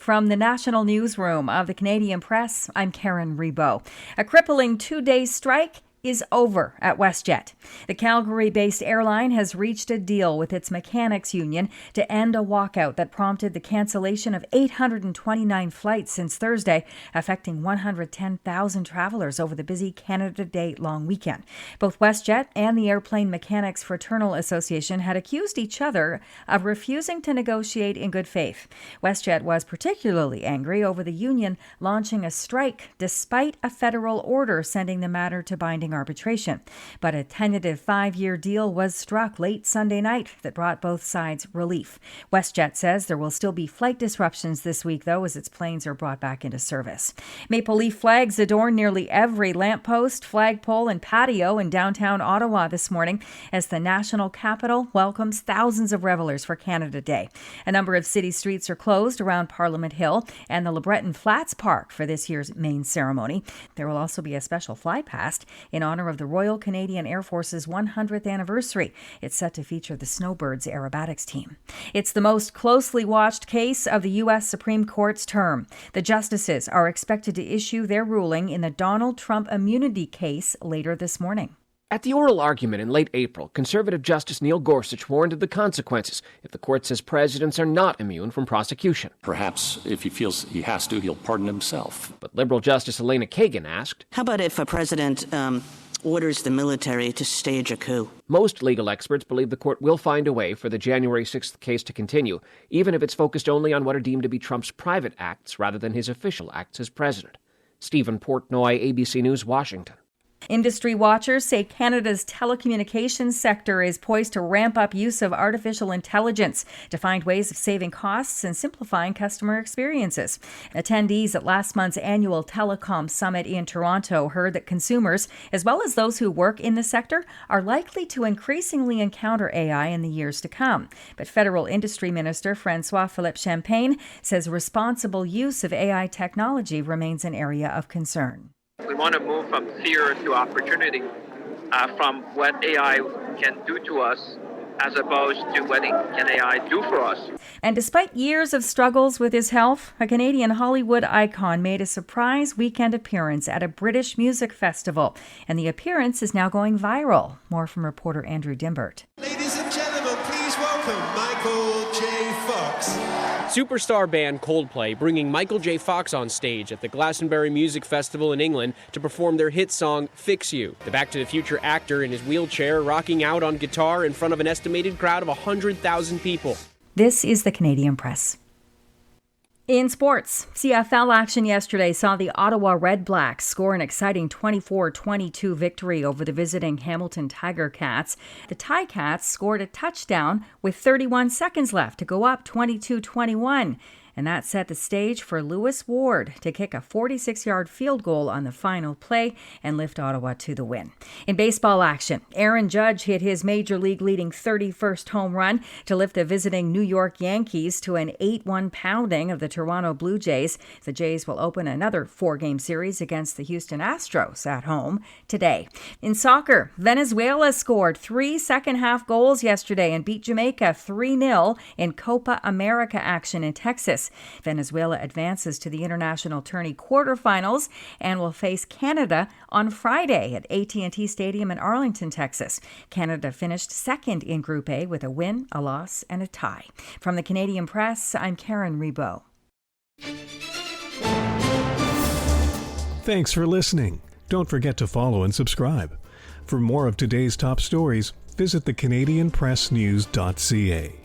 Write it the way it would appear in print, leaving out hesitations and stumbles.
From the National Newsroom of the Canadian Press, I'm Karen Rebo. A crippling 2-day strike is over at WestJet. The Calgary-based airline has reached a deal with its mechanics union to end a walkout that prompted the cancellation of 829 flights since Thursday, affecting 110,000 travelers over the busy Canada Day long weekend. Both WestJet and the Airplane Mechanics Fraternal Association had accused each other of refusing to negotiate in good faith. WestJet was particularly angry over the union launching a strike despite a federal order sending the matter to binding arbitration. But a tentative 5-year deal was struck late Sunday night that brought both sides relief. WestJet says there will still be flight disruptions this week, though, as its planes are brought back into service. Maple leaf flags adorn nearly every lamppost, flagpole, and patio in downtown Ottawa this morning as the national capital welcomes thousands of revelers for Canada Day. A number of city streets are closed around Parliament Hill and the LeBreton Flats Park for this year's main ceremony. There will also be a special flypast in honor of the Royal Canadian Air Force's 100th anniversary. It's set to feature the Snowbirds aerobatics team. It's the most closely watched case of the U.S. Supreme Court's term. The justices are expected to issue their ruling in the Donald Trump immunity case later this morning. At the oral argument in late April, conservative Justice Neil Gorsuch warned of the consequences if the court says presidents are not immune from prosecution. Perhaps if he feels he has to, he'll pardon himself. But Liberal Justice Elena Kagan asked, how about if a president orders the military to stage a coup? Most legal experts believe the court will find a way for the January 6th case to continue, even if it's focused only on what are deemed to be Trump's private acts rather than his official acts as president. Stephen Portnoy, ABC News, Washington. Industry watchers say Canada's telecommunications sector is poised to ramp up use of artificial intelligence to find ways of saving costs and simplifying customer experiences. Attendees at last month's annual Telecom Summit in Toronto heard that consumers, as well as those who work in the sector, are likely to increasingly encounter AI in the years to come. But Federal Industry Minister François-Philippe Champagne says responsible use of AI technology remains an area of concern. We want to move from fear to opportunity, from what AI can do to us as opposed to what can AI do for us. And despite years of struggles with his health, a Canadian Hollywood icon made a surprise weekend appearance at a British music festival. And the appearance is now going viral. More from reporter Andrew Dimbert. Ladies and gentlemen, please welcome Michael J. Fox. Superstar band Coldplay bringing Michael J. Fox on stage at the Glastonbury Music Festival in England to perform their hit song, Fix You. The Back to the Future actor in his wheelchair rocking out on guitar in front of an estimated crowd of 100,000 people. This is the Canadian Press. In sports, CFL action yesterday saw the Ottawa Red Blacks score an exciting 24-22 victory over the visiting Hamilton Tiger Cats. The Ticats scored a touchdown with 31 seconds left to go up 22-21. And that set the stage for Lewis Ward to kick a 46-yard field goal on the final play and lift Ottawa to the win. In baseball action, Aaron Judge hit his Major League leading 31st home run to lift the visiting New York Yankees to an 8-1 pounding of the Toronto Blue Jays. The Jays will open another 4-game series against the Houston Astros at home today. In soccer, Venezuela scored 3 second-half goals yesterday and beat Jamaica 3-0 in Copa America action in Texas. Venezuela advances to the international tourney quarterfinals and will face Canada on Friday at AT&T Stadium in Arlington, Texas. Canada finished second in Group A with a win, a loss, and a tie. From the Canadian Press, I'm Karen Rebo. Thanks for listening. Don't forget to follow and subscribe. For more of today's top stories, visit thecanadianpressnews.ca.